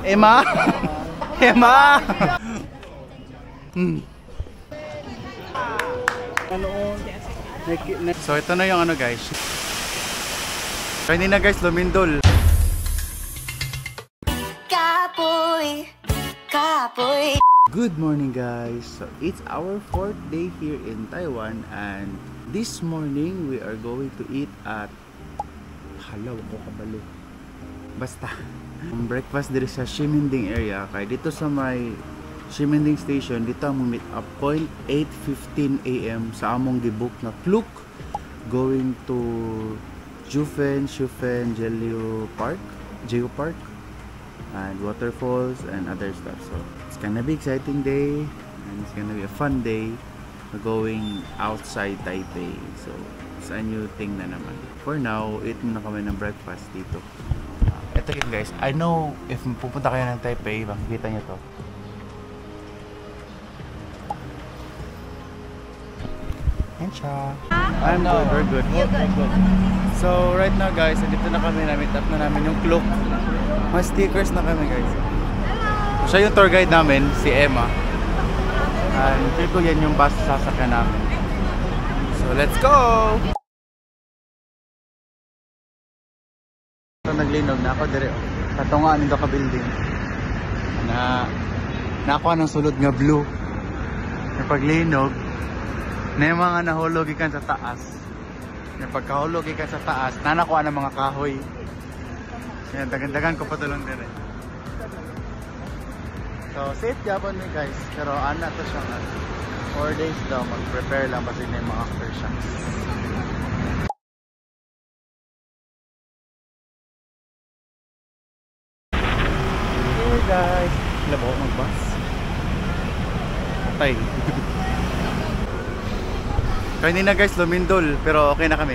Emma! Emma! So ito na yung ano guys. Kanina guys, lumindol. Kapoy! Kapoy! Good morning guys. So it's our 4th day here in Taiwan and this morning we are going to eat at halaw ko kabalo. Basta breakfast dito sa Ximending area. Kaya dito sa may Ximending Station, dito ang meet up point 8:15 AM sa among gibook na Klook going to Jufen, Geo Park and waterfalls and other stuff. So it's gonna be exciting day and it's gonna be a fun day going outside Taipei. So it's a new thing na naman. For now, eat muna kami ng breakfast dito. Ito yun guys, I know if pupunta kayo ng Taipei, makikita nyo to. And siya. I'm good, we're good. So right now guys, dito na kami, na-meet up na namin yung Klook. May stickers na kami guys. Siya yung tour guide namin, si Emma. And feel ko yan yung bus sasakyan namin. So let's go! Naglinog na ako dire katungaan nito ka building na nakuha ng sulod nga blue na paglinog na yung mga nahulog ikan sa taas na pagkahulog ikan sa taas na nakuha ng mga kahoy yan dagan-dagan ko patulong dire. So safe yapon ni guys pero ana to siya nga 4 days daw mag-prepare lang kasi may mga aftershocks. Guys, labo ako mag-bus. Patay. Kanina guys, lumindol pero okay na kami.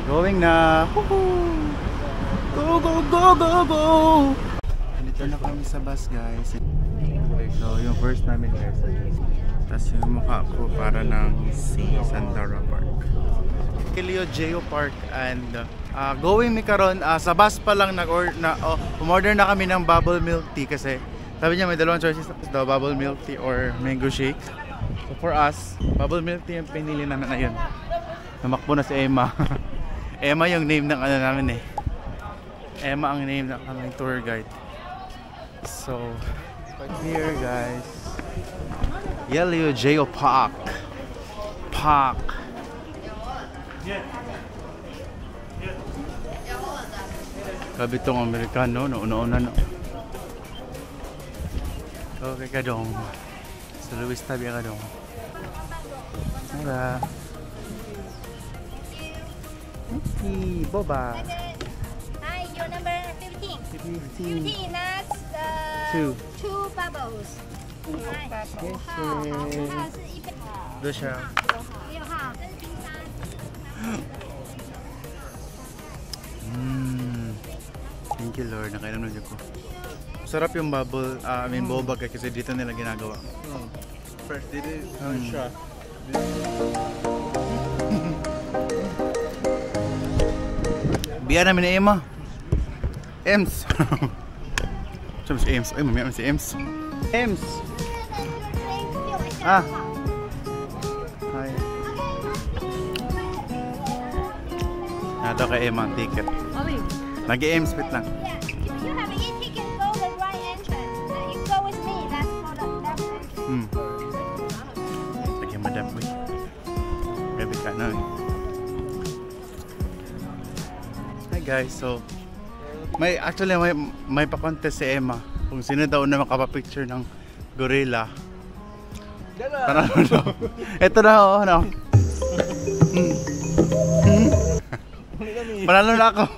Going na. Go, go, go, go, go. Dito na kami sa bus guys. So yung first namin guys. Tapos yung mukha ko para ng Sandara Park. Geo Park and going mi karon sa bus pa lang umorder na kami ng bubble milk tea kasi sabi niya may dalawang choices daw, bubble milk tea or mango shake. So for us, bubble milk tea yung pinili namin ngayon. Namakbo na si Emma. Emma yung name ng ano namin eh. Emma ang name ng aming tour guide. So here guys, Geo Park. Grabe itong Amerikano, una-una no. Okay ka dong. Sa Luis tabi ka dong. Tara. Hey, Boba. Hi, your number 15. 15, that's 2 bubbles. Doon siya. Thank you Lord, nakainom na ko. Sarap yung bubble, boba kasi dito nila ginagawa. First did it, shot. Biya namin ni Emma. Ems. Siya si Ems. Ay, mamaya si Ems. Ems. Ah. Hi. Nato kay Emma ang ticket. Nag-i-Ems fit lang. If you have an e-ticket, go the right entrance. You go with me, that's for the left entrance. Lagi madam ko. Gabi ka na. Hi guys, so actually may pa-contest si Emma kung sino daw na makapapicture ng gorilla. Ito na oh, ano. Panalo na ako.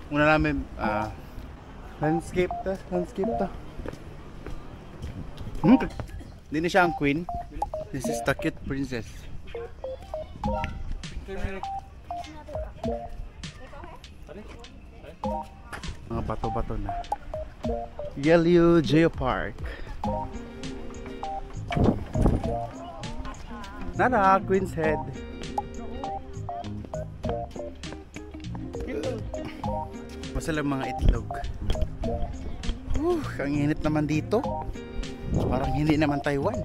Una namin landscape to. Hindi na siya ang queen. This is the cute princess. Mga bato-bato na. Geo Park. Nana, Queen's Head. Basta lang mga itlog. Ang init naman dito. Parang hindi naman Taiwan.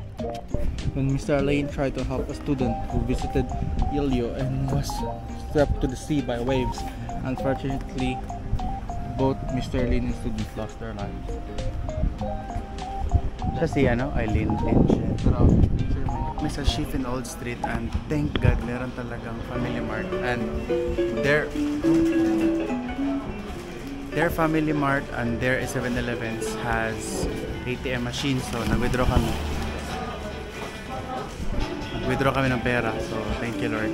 When Mr. Lane tried to help a student who visited Ilio and was swept to the sea by waves, unfortunately, both Mr. Lane and students lost their lives. Siya si Eileen Lynch. May sa Shifen Old Street and thank God meron talagang Family Mart and their Family Mart and their 7-Elevens has ATM machine, so nag-withdraw kami. Nag-withdraw kami ng pera, so thank you Lord.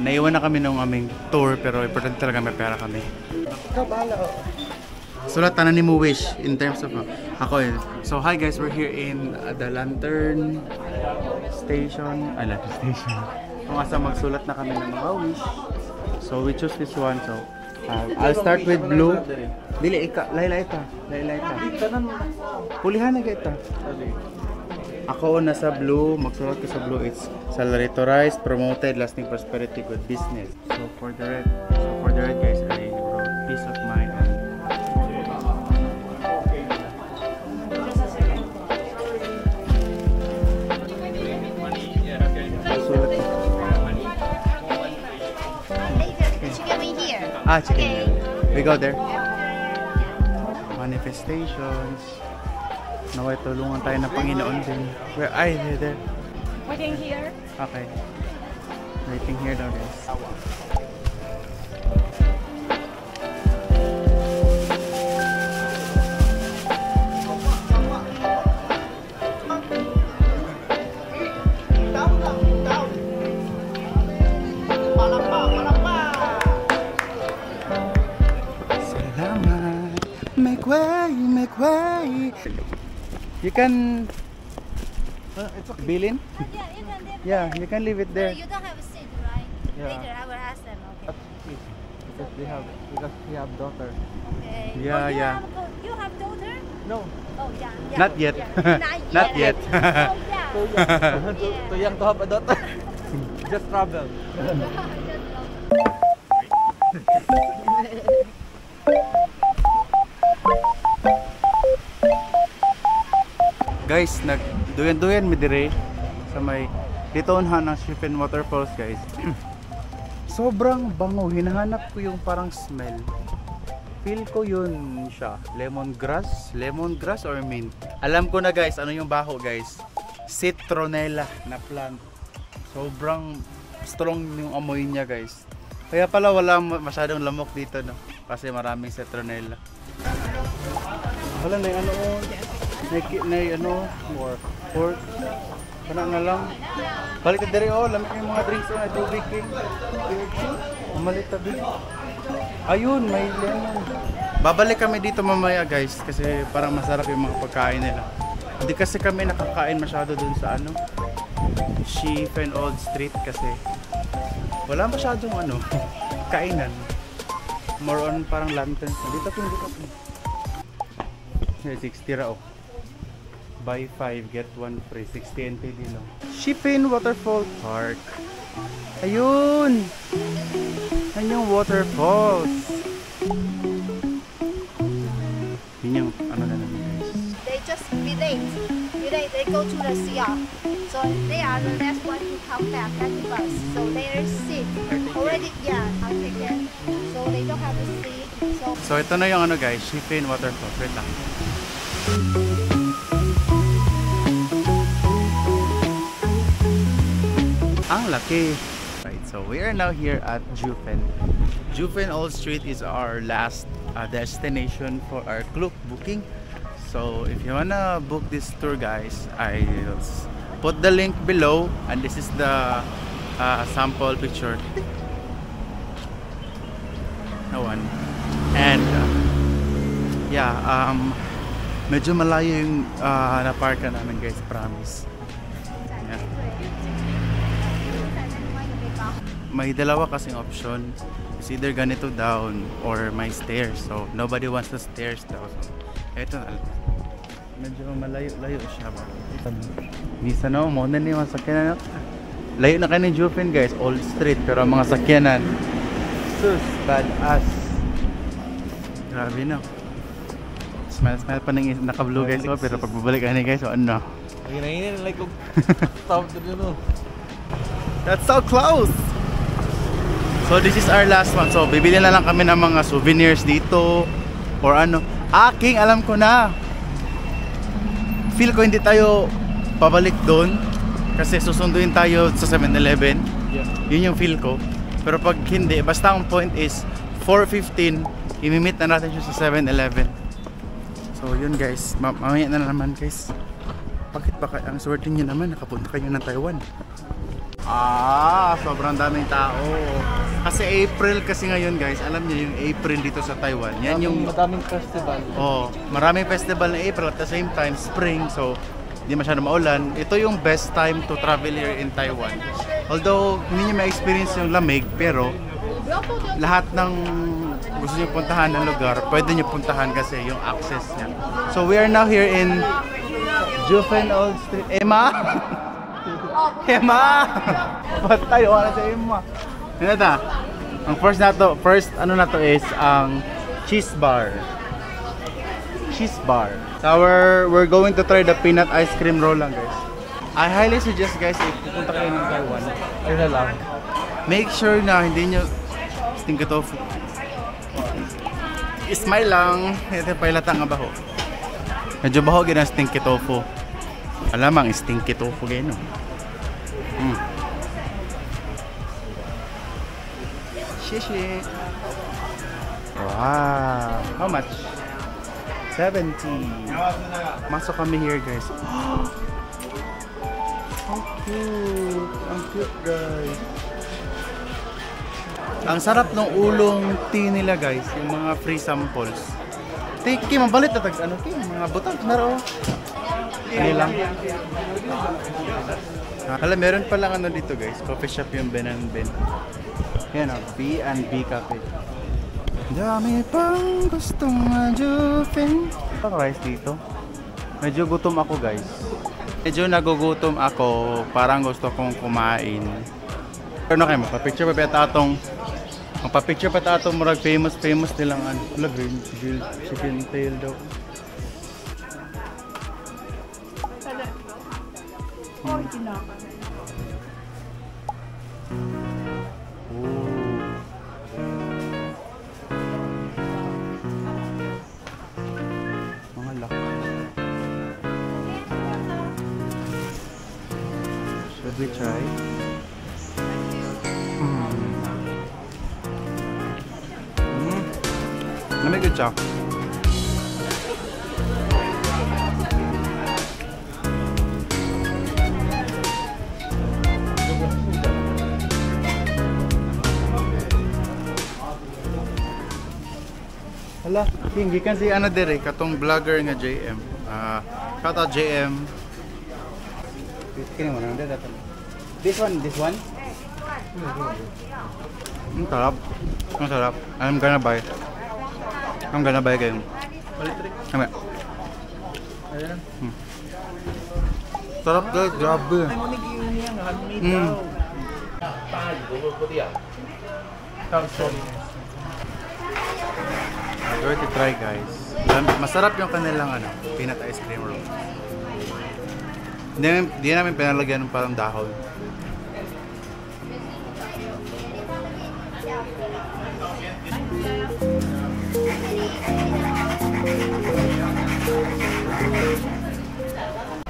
Naiwan na kami nung aming tour pero important talaga may pera kami. Sulat na ni mo wish in terms of ako eh. So hi guys, we're here in the Lantern Station. Lantern Station. Kung asa magsulat na kami ng mga wish. So we choose this one. So I'll start with blue. Dili ika, layla ita. Pulihan na kita. Ako nasa blue, magsulat ko sa blue. It's salary to rise, promoted, lasting prosperity, good business. So for the red guys, I wrote peace of mind. Chicken. Okay. We go there. Manifestations. Naway tulungan tayo ng Panginoon din. Where? There. Waiting here. Okay. Waiting here daw guys. Make way. You can It's okay. bill in? Yeah, you can leave Yeah, you can leave it there. You don't have a seat, right? Yeah. Later, I will ask them. Okay. Because we have daughter. Okay. Yeah, yeah. You have daughter? No. Oh, yeah. Yeah. Not yet. Yeah. Not yet. Oh, yeah. Too young to have a daughter. Just travel. Guys, nagduyan-duyan mi dire sa may ditonhan ng Shifen Waterfalls guys. Sobrang bango, hinahanap ko yung parang smell. Feel ko yun siya, lemongrass or mint. Alam ko na guys, ano yung baho guys? Citronella na plant. Sobrang strong yung amoy niya guys. Kaya pala wala masyadong lamok dito no, kasi maraming citronella. Wala na yung or pork. Kana na lang. Balik ka diri lamig yung mga drinks na tubig king. Umalit tabi. Ayun, may lemon. Babalik kami dito mamaya guys kasi parang masarap yung mga pagkain nila. Hindi kasi kami nakakain masyado dun sa Shifen Old Street kasi wala masyadong kainan. More on parang lanterns. Dito po. 60 rao. Buy 5, get 1 free. 60 NTD lang. Shifen Waterfall Park. Ayun! Yan yung waterfalls. Yun yung na naman guys. They just relate. They go to the sea. So they are the last one to come back at the bus. So they are sick. Already, I'll take them. So they don't have to see. So ito na yung guys, Shifen Waterfalls. Wait lang. Ang laki. Right, so we are now here at Jufen. Jufen Old Street is our last destination for our group booking. So if you wanna book this tour guys, I'll put the link below and this is the sample picture. That one. And medyo malayo yung na-parka namin guys, promise. Yeah. May dalawa kasing option. It's either ganito down or may stairs. So nobody wants the stairs daw. So eto na. Medyo malayo siya ba. Misa no, mo na ni mga sakyanan. Layo na kayo ni Jufen guys, Old Street pero mga sakyanan. Sus, badass. Grabe na. Smile pa nang naka-blue guys. Oh, pero pagbabalik ka guys, so ano? Hinahin like stop to do. That's so close! So this is our last one. So bibili na lang kami ng mga souvenirs dito or ano. King, alam ko na. Feel ko hindi tayo pabalik doon kasi susunduin tayo sa 7-Eleven. Yeah. Yun yung feel ko. Pero pag hindi, basta ang point is 4:15, imimit na natin siya sa 7-Eleven. So yun guys, mamaya na naman guys. Bakit ba ang swerte nyo naman nakapunta kayo ng Taiwan? Sobrang daming tao. Kasi April kasi ngayon guys, alam niyo yung April dito sa Taiwan. Yan yung madaming festival. Oh, maraming festival na April at the same time spring. So, hindi masyado maulan. Ito yung best time to travel here in Taiwan. Although hindi niyo ma-experience yung lamig, pero lahat ng gusto niyo puntahan na lugar, pwede niyo puntahan kasi yung access niya. So, we are now here in Juvenile Street. Emma! Emma! Patay, wala sa Emma. Ano ito? Ang first ano na to is ang cheese bar. Cheese bar. So we're going to try the peanut ice cream roll lang guys. I highly suggest guys if pupunta kayo ng Taiwan, ayun na lang. Make sure na hindi nyo stinky tofu. Smile lang. Ito pa ilata nga baho. Medyo baho gina stinky tofu. Alamang stinky tofu gino. Shishi. Wow. How much? 70. Masok kami here guys. How cute. Ang cute guys. Ang sarap ng ulong tea nila guys. Yung mga free samples. Tiki, mabalit na tag ano ki, mga butang naro. Ano lang. Alam, meron pa lang ano dito guys. Coffee shop yung Ben and Ben. Yan o, B&B Cafe. Dami pang gustong majupin. Ang rice dito. Medyo gutom ako guys. Medyo nagugutom ako. Parang gusto kong kumain. Ano kayo, magpa-picture pa ba atong magpa-picture pa atong murag famous nilang ano. Wala, grilled chicken tail daw. Mga laki. Should we try? Lamig yun siya. Hala, hindi kasi ano dire, katong vlogger nga JM. Shout out JM. This one? Ang sarap. Ang sarap. I'm gonna buy kayo. Kami. Sarap guys, grabe. Worth to try guys. Masarap yung kanilang ano, peanut ice cream roll. Hindi namin pinalagyan ng parang dahon.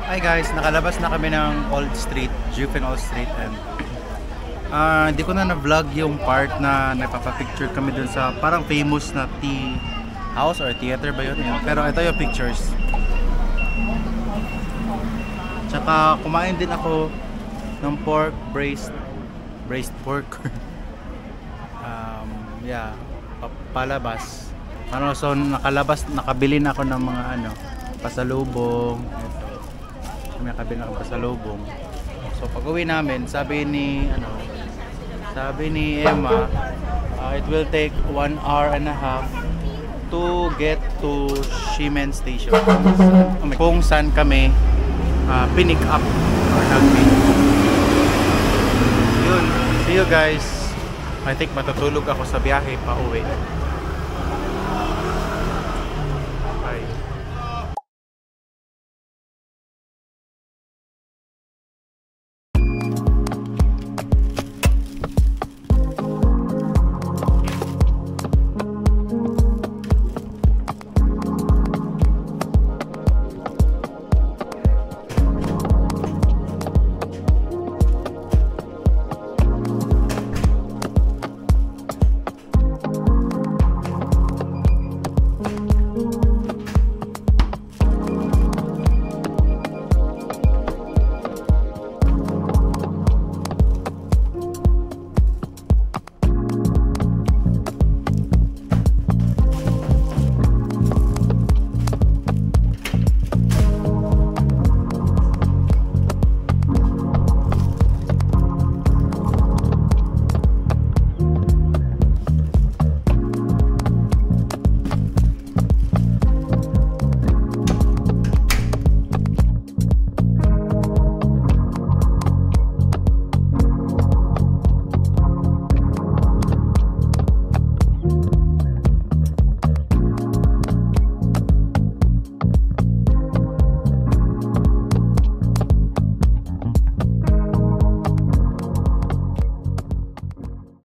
Hi guys, nakalabas na kami ng Old Street, Juvenile Street, and hindi ko na na-vlog yung part na nagpapapicture kami dun sa parang famous na tea house or theater ba yun? Pero ito yung pictures. Tsaka kumain din ako ng pork, braised pork. Yeah, palabas. So nakabili na ako ng mga ano, pasalubong. May nakabili na ako pasalubong. So pag uwi namin, sabi ni Emma, it will take 1 hour and a half to get to Shimen Station. Kung saan kami pinick up or nag-pick. Yun, see you guys. I think matutulog ako sa biyahe pa uwi.